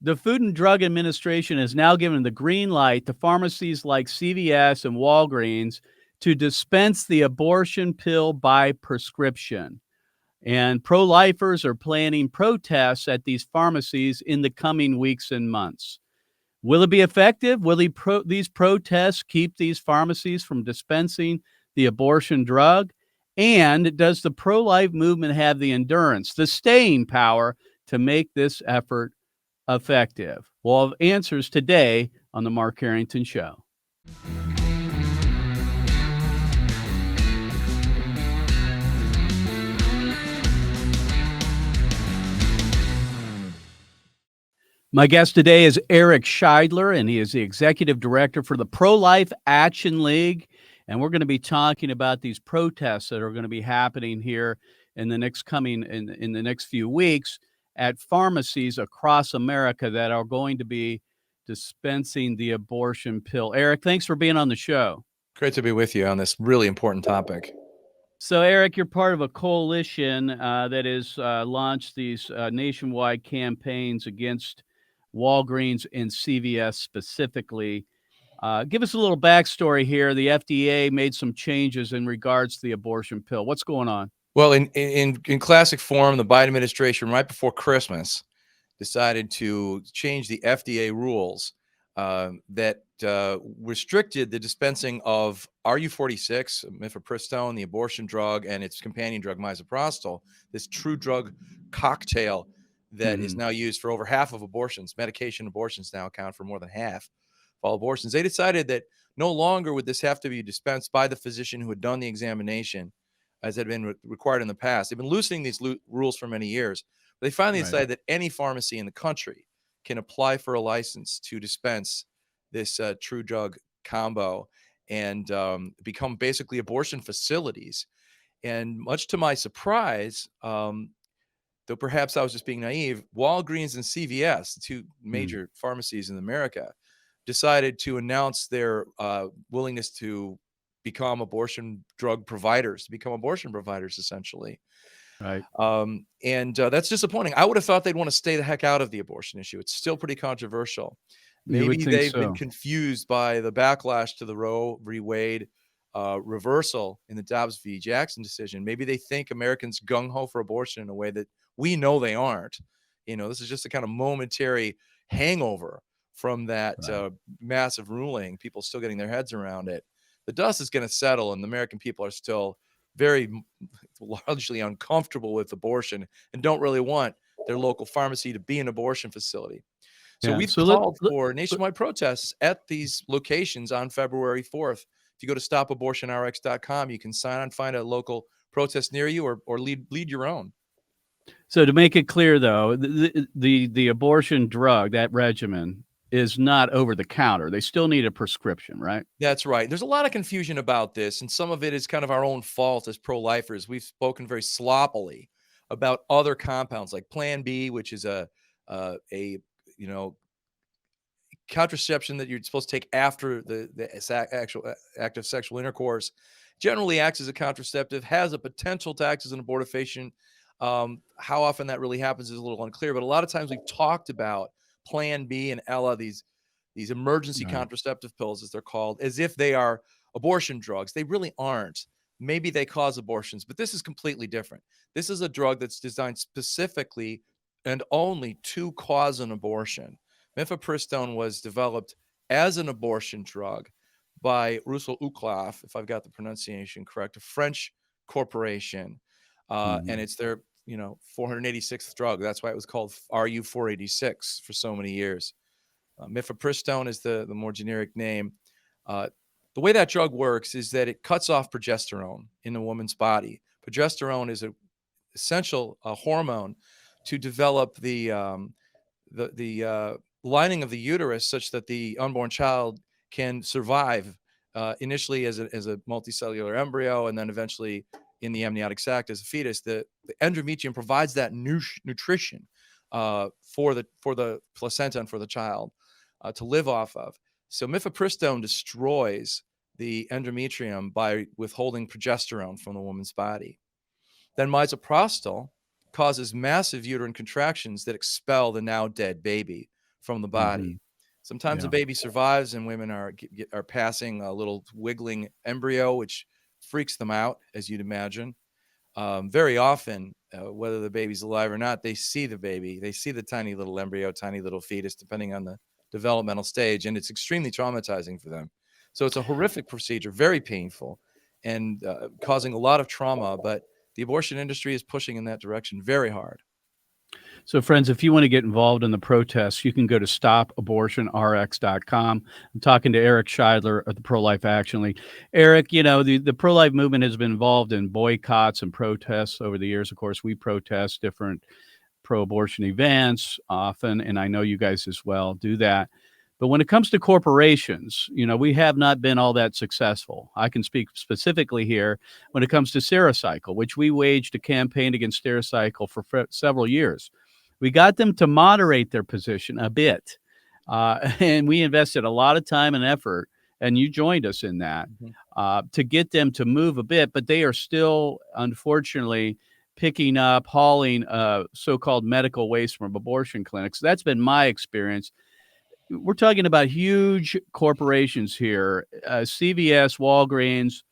The Food and Drug Administration has now given the green light to pharmacies like CVS and Walgreens to dispense the abortion pill by prescription. And pro lifers are planning protests at these pharmacies in the coming weeks and months. Will it be effective? Will these protests keep these pharmacies from dispensing the abortion drug? And does the pro life movement have the endurance, the staying power to make this effort effective? We'll have answers today on the Mark Harrington Show. My guest today is Eric Scheidler, and he is the executive director for the Pro-Life Action League. And we're going to be talking about these protests that are going to be happening here in the next few weeks at pharmacies across America that are going to be dispensing the abortion pill. Eric, thanks for being on the show. Great to be with you on this really important topic. So, Eric, you're part of a coalition that has launched these nationwide campaigns against Walgreens and CVS specifically. Give us a little backstory here. The FDA made some changes in regards to the abortion pill. What's going on? Well, in classic form, the Biden administration, right before Christmas, decided to change the FDA rules that restricted the dispensing of RU46, mifepristone, the abortion drug, and its companion drug, misoprostol, this true drug cocktail that is now used for over half of abortions. Medication abortions now account for more than half of all abortions. They decided that no longer would this have to be dispensed by the physician who had done the examination, as had been required in the past. They've been loosening these rules for many years. But they finally decided that any pharmacy in the country can apply for a license to dispense this true drug combo and become basically abortion facilities. And much to my surprise, though perhaps I was just being naive, Walgreens and CVS, the two major pharmacies in America, decided to announce their willingness to become abortion drug providers, essentially. Right. And that's disappointing. I would have thought they'd want to stay the heck out of the abortion issue. It's still pretty controversial. Maybe they've been confused by the backlash to the Roe v. Wade reversal in the Dobbs v. Jackson decision. Maybe they think Americans gung-ho for abortion in a way that we know they aren't. This is just a kind of momentary hangover from that massive ruling. People still getting their heads around it. The dust is going to settle, and the American people are still very largely uncomfortable with abortion and don't really want their local pharmacy to be an abortion facility. So we've called for nationwide protests at these locations on February 4th. If you go to stopabortionrx.com, you can sign on, find a local protest near you, or lead your own. So to make it clear, though, the abortion drug, that regimen, is not over the counter. They still need a prescription, right? That's right. There's a lot of confusion about this, and some of it is kind of our own fault as pro-lifers. We've spoken very sloppily about other compounds like Plan B, which is a contraception that you're supposed to take after the actual act of sexual intercourse. Generally acts as a contraceptive, has a potential to act as an abortifacient. How often that really happens is a little unclear, but a lot of times we've talked about Plan B and Ella, these emergency contraceptive pills, as they're called, as if they are abortion drugs. They really aren't. Maybe they cause abortions, but this is completely different. This is a drug that's designed specifically and only to cause an abortion. Mifepristone was developed as an abortion drug by Russell Uclaf, if I've got the pronunciation correct, a French corporation, and it's their 486th drug. That's why it was called RU486 for so many years. Mifepristone is the more generic name. The way that drug works is that it cuts off progesterone in a woman's body. Progesterone is an essential hormone to develop the lining of the uterus such that the unborn child can survive initially as a multicellular embryo, and then eventually in the amniotic sac as a fetus. The endometrium provides that nutrition for the placenta and for the child to live off of. So mifepristone destroys the endometrium by withholding progesterone from the woman's body. Then misoprostol causes massive uterine contractions that expel the now dead baby from the Hmm. body. Sometimes a Yeah. baby survives, and women are passing a little wiggling embryo, which freaks them out, as you'd imagine. Very often, whether the baby's alive or not, they see the baby. They see the tiny little embryo, tiny little fetus, depending on the developmental stage, and it's extremely traumatizing for them. So it's a horrific procedure, very painful, and causing a lot of trauma. But the abortion industry is pushing in that direction very hard. So, friends, if you want to get involved in the protests, you can go to stopabortionrx.com. I'm talking to Eric Scheidler of the Pro Life Action League. Eric, the pro life movement has been involved in boycotts and protests over the years. Of course, we protest different pro abortion events often, and I know you guys as well do that. But when it comes to corporations, we have not been all that successful. I can speak specifically here when it comes to Stericycle, which we waged a campaign against Stericycle for several years. We got them to moderate their position a bit, and we invested a lot of time and effort, and you joined us in that, Mhm. to get them to move a bit, but they are still, unfortunately, picking up, hauling so-called medical waste from abortion clinics. That's been my experience. We're talking about huge corporations here, CVS, Walgreens.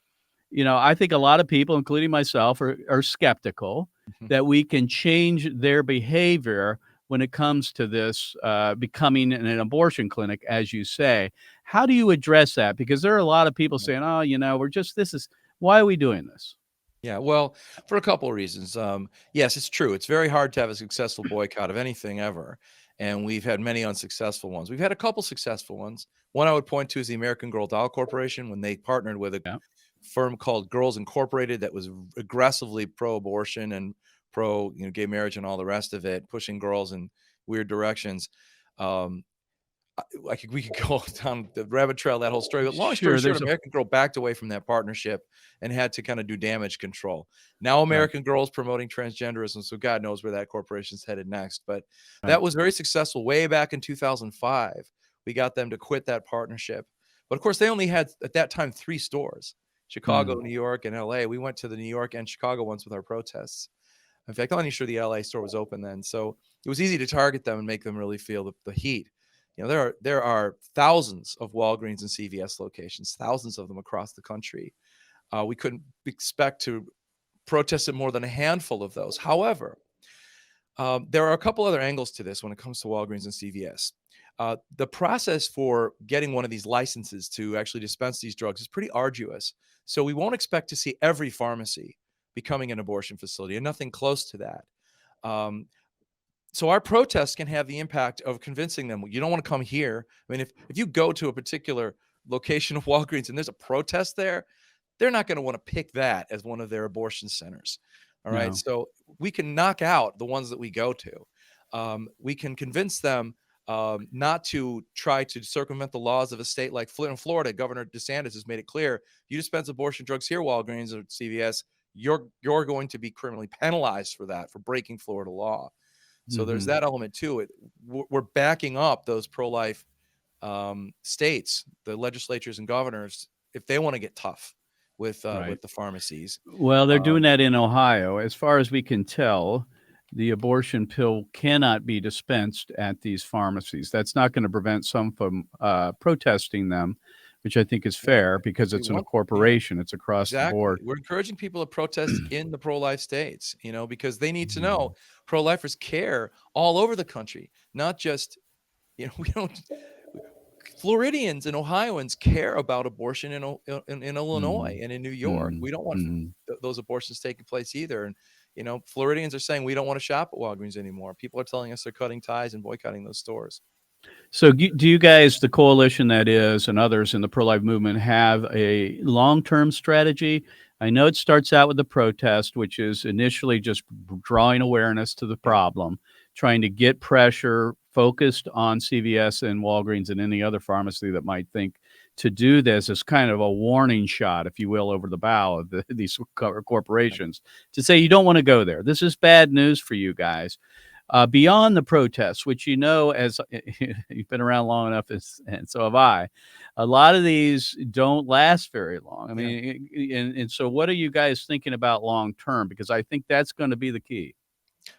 I think a lot of people, including myself, are skeptical Mhm. that we can change their behavior when it comes to this becoming an abortion clinic, as you say. How do you address that? Because there are a lot of people saying, "Oh, why are we doing this?" Yeah, well, for a couple of reasons. Yes, it's true. It's very hard to have a successful boycott of anything ever, and we've had many unsuccessful ones. We've had a couple successful ones. One I would point to is the American Girl Doll Corporation when they partnered with a Yeah. firm called Girls Incorporated that was aggressively pro-abortion and pro, gay marriage and all the rest of it, pushing girls in weird directions. Um, we could go down the rabbit trail, that whole story. But long story Sure, short, there's a American Girl backed away from that partnership and had to kind of do damage control. Now right, American Girl is promoting transgenderism, so God knows where that corporation's headed next. But right. that was very successful way back in 2005. We got them to quit that partnership. But of course, they only had at that time 3 stores: Chicago, Mm, New York, and LA. We went to the New York and Chicago ones with our protests. In fact, I'm not even sure the LA store was open then. So it was easy to target them and make them really feel the heat. There are thousands of Walgreens and CVS locations, thousands of them across the country. We couldn't expect to protest at more than a handful of those. However, there are a couple other angles to this when it comes to Walgreens and CVS. The process for getting one of these licenses to actually dispense these drugs is pretty arduous. So we won't expect to see every pharmacy becoming an abortion facility, and nothing close to that. Um, so our protests can have the impact of convincing them, you don't want to come here. I mean, if you go to a particular location of Walgreens and there's a protest there, they're not going to want to pick that as one of their abortion centers. All right. no. So we can knock out the ones that we go to. We can convince them not to try to circumvent the laws of a state like Florida. Governor DeSantis has made it clear: you dispense abortion drugs here, Walgreens or CVS, you're going to be criminally penalized for that, for breaking Florida law. So there's Mhm. that element to it. We're backing up those pro-life states, the legislatures and governors, if they want to get tough Right. with the pharmacies. Well, they're doing Um, that in Ohio. As far as we can tell, the abortion pill cannot be dispensed at these pharmacies. That's not going to prevent some from protesting them, which I think is yeah, fair because we it's in a want, yeah, corporation. It's across the exactly. board. We're encouraging people to protest in the pro-life states, because they need to know Mhm. pro-lifers care all over the country, not just, we don't. Floridians and Ohioans care about abortion in Illinois Mhm. and in New York. Mhm. We don't want Mhm. those abortions taking place either. And Floridians are saying we don't want to shop at Walgreens anymore. People are telling us they're cutting ties and boycotting those stores. So, do you guys, the coalition that is, and others in the pro life movement, have a long term strategy? I know it starts out with the protest, which is initially just drawing awareness to the Yeah, problem, trying to get pressure focused on CVS and Walgreens and any other pharmacy that might think to do this as kind of a warning shot, if you will, over the bow of these right. corporations to say, you don't want to go there. This is bad news for you guys. Beyond the protests, which as you've been around long enough, and so have I, a lot of these don't last very long. I Yeah. mean, and so what are you guys thinking about long term? Because I think that's going to be the key.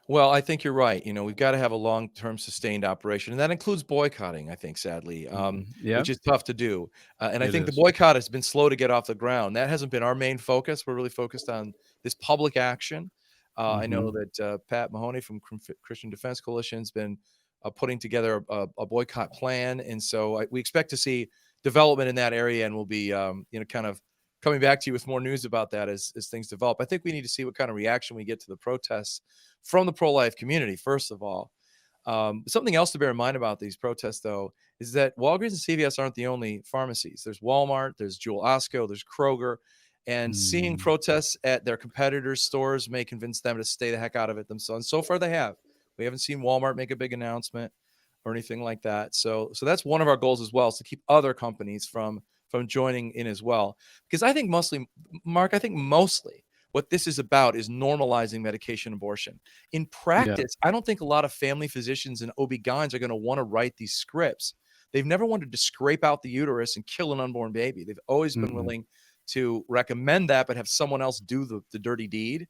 Well, I think you're right. We've got to have a long-term sustained operation, and that includes boycotting, I think, sadly, Yeah, which is tough to do. And I it think the is. boycott has been slow to get off the ground. That hasn't been our main focus. We're really focused on this public action. I know Hmm. that Pat Mahoney from Christian Defense Coalition has been putting together a boycott plan, and so we expect to see development in that area, and we'll be, kind of coming back to you with more news about that as things develop. I think we need to see what kind of reaction we get to the protests from the pro-life community, first of all. Something else to bear in mind about these protests, though, is that Walgreens and CVS aren't the only pharmacies. There's Walmart, there's Jewel Osco, there's Kroger, and seeing Mm. protests at their competitors' stores may convince them to stay the heck out of it themselves. And so far, they have. We haven't seen Walmart make a big announcement or anything like that. So that's one of our goals as well, is to keep other companies from joining in as well. Because I think mostly, Mark, I think mostly what this is about is normalizing medication abortion. In Yeah. practice, I don't think a lot of family physicians and OB-GYNs are going to want to write these scripts. They've never wanted to scrape out the uterus and kill an unborn baby. They've always been Mm-mm. willing to recommend that, but have someone else do the dirty deed.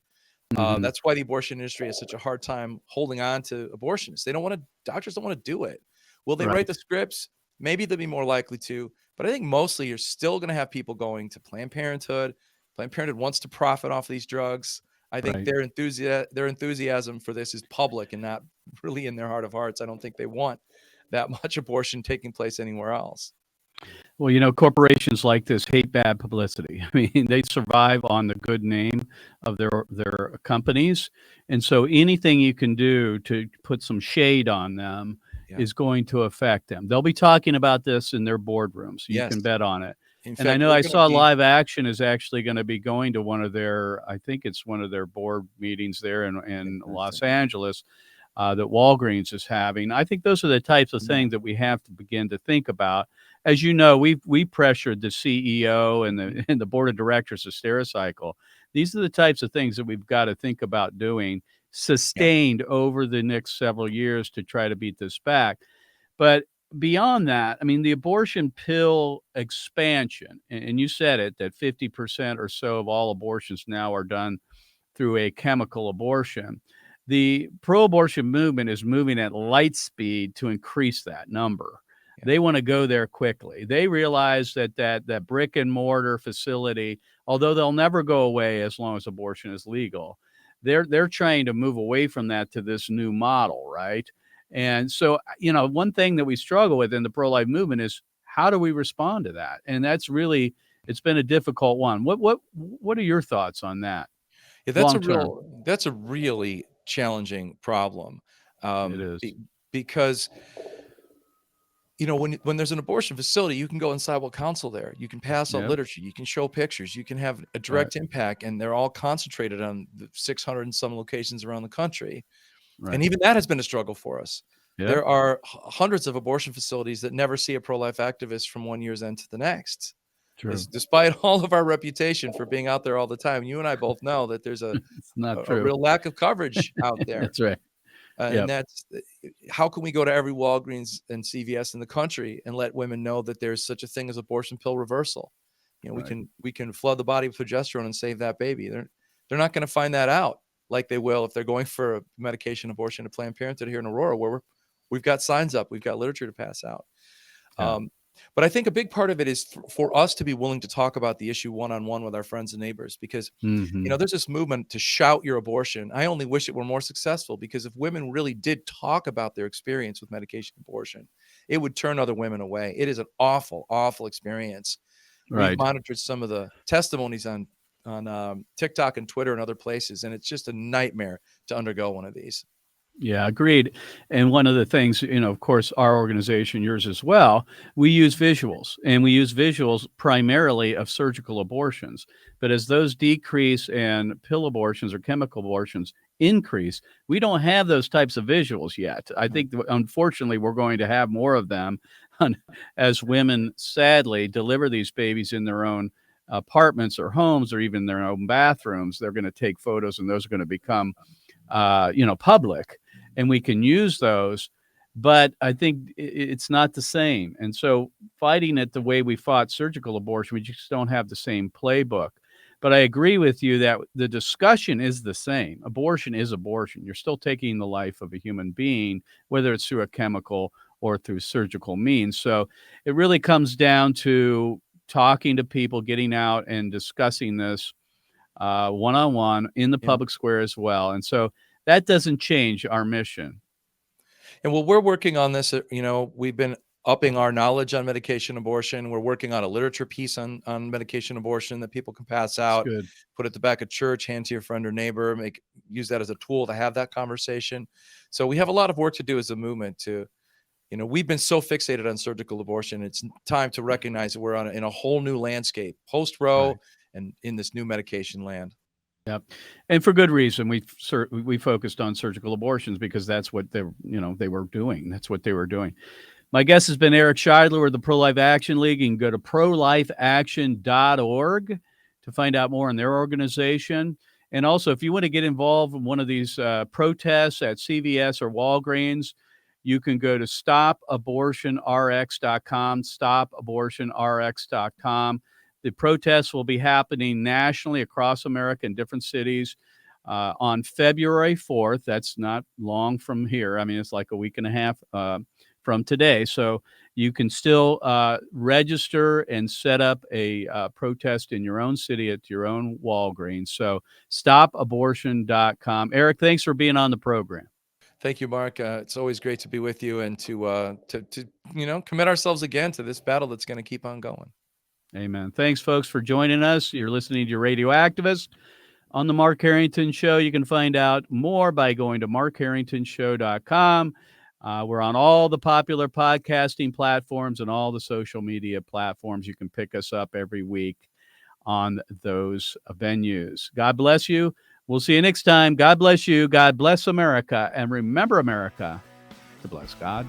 Mhm. That's why the abortion industry has such a hard time holding on to abortionists. They don't want to, doctors don't want to do it. Will they write Right. the scripts? Maybe they'll be more likely to, but I think mostly you're still going to have people going to Planned Parenthood. Planned Parenthood wants to profit off these drugs. I think Right. their enthusiasm for this is public and not really in their heart of hearts. I don't think they want that much abortion taking place anywhere else. Well, corporations like this hate bad publicity. I mean, they survive on the good name of their companies, and so anything you can do to put some shade on them Yeah. is going to affect them. They'll be talking about this in their boardrooms. You Yes. can bet on it. In And I fact, know we're I going to saw be, Live Action is actually going to be going to one of their, I think it's one of their board meetings there in Los fantastic. Angeles, that Walgreens is having. I think those are the types of Yeah. things that we have to begin to think about. As you know, we pressured the CEO and the and the board of directors of Stericycle. These are the types of things that we've got to think about doing Yeah. sustained over the next several years to try to beat this back. But beyond that, I mean, the abortion pill expansion, and you said it, that 50% or so of all abortions now are done through a chemical abortion. The pro abortion movement is moving at light speed to increase that number. Yeah. They want to go there quickly. They realize that brick and mortar facility, although they'll never go away as long as abortion is legal, they're trying to move away from that to this new model, right? And so, one thing that we struggle with in the pro life movement is how do we respond to that? And that's really it's been a difficult one. What are your thoughts on that? Yeah, Long term. that's a really challenging problem. It is. Because when there's an abortion facility, you can go inside what counsel there. You can pass out Yep. literature. You can show pictures. You can have a Right. direct impact, and they're all concentrated on the 600 and some locations around the country. And Right. even that has been a struggle for us. Yep. There are hundreds of abortion facilities that never see a pro-life activist from one year's end to the next. True. Despite all of our reputation for being out there all the time, you and I both know that there's a, It's not a, a true. real lack of coverage out there. That's right. And Yep. that's how can we go to every Walgreens and CVS in the country and let women know that there's such a thing as abortion pill reversal? Right. We can flood the body with progesterone and save that baby. They're not going to find that out like they will if they're going for a medication abortion at Planned Parenthood here in Aurora, where we've got signs up, we've got literature to pass out. Yeah. But I think a big part of it is for us to be willing to talk about the issue one-on-one with our friends and neighbors, because Mhm. there's this movement to shout your abortion. I only wish it were more successful, because if women really did talk about their experience with medication abortion, it would turn other women away. It is an awful, awful experience. We've Right. monitored some of the testimonies on TikTok and Twitter and other places, and it's just a nightmare to undergo one of these. Yeah, agreed. And one of the things, of course, our organization, yours as well, we use visuals, and we use visuals primarily of surgical abortions. But as those decrease and pill abortions or chemical abortions increase, we don't have those types of visuals yet. I think, unfortunately, we're going to have more of them as women sadly deliver these babies in their own apartments or homes or even their own bathrooms. They're going to take photos, and those are going to become public, and we can use those. But I think it's not the same. And so fighting it the way we fought surgical abortion, we just don't have the same playbook. But I agree with you that the discussion is the same. Abortion is abortion. You're still taking the life of a human being, whether it's through a chemical or through surgical means. So it really comes down to talking to people, getting out and discussing this one-on-one in the Yeah. public square as well. And so that doesn't change our mission. And well, we're working on this. We've been upping our knowledge on medication abortion. We're working on a literature piece on medication abortion that people can pass That's out, good. put at the back of church, hand to your friend or neighbor, use that as a tool to have that conversation. So we have a lot of work to do as a movement to, we've been so fixated on surgical abortion. It's time to recognize that we're in a whole new landscape, post-Roe, Right. and in this new medication land. Yep. And for good reason. We focused on surgical abortions because that's what they were doing. That's what they were doing. My guest has been Eric Scheidler with the Pro-Life Action League. You can go to prolifeaction.org to find out more on their organization. And also, if you want to get involved in one of these protests at CVS or Walgreens, you can go to stopabortionrx.com, stopabortionrx.com. The protests will be happening nationally across America in different cities on February 4th. That's not long from here. I mean, it's like a week and a half from today. So you can still register and set up a protest in your own city at your own Walgreens. So stopabortion.com. Eric, thanks for being on the program. Thank you, Mark. It's always great to be with you and to commit ourselves again to this battle that's going to keep on going. Amen. Thanks, folks, for joining us. You're listening to your Radio Activist on the Mark Harrington Show. You can find out more by going to markharringtonshow.com. We're on all the popular podcasting platforms and all the social media platforms. You can pick us up every week on those venues. God bless you. We'll see you next time. God bless you. God bless America. And remember, America, to bless God.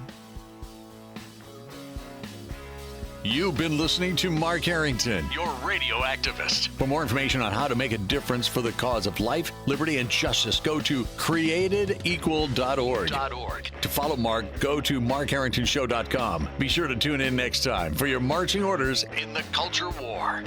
You've been listening to Mark Harrington, your radio activist. For more information on how to make a difference for the cause of life, liberty, and justice, go to createdequal.org. To follow Mark, go to markharringtonshow.com. Be sure to tune in next time for your marching orders in the culture war.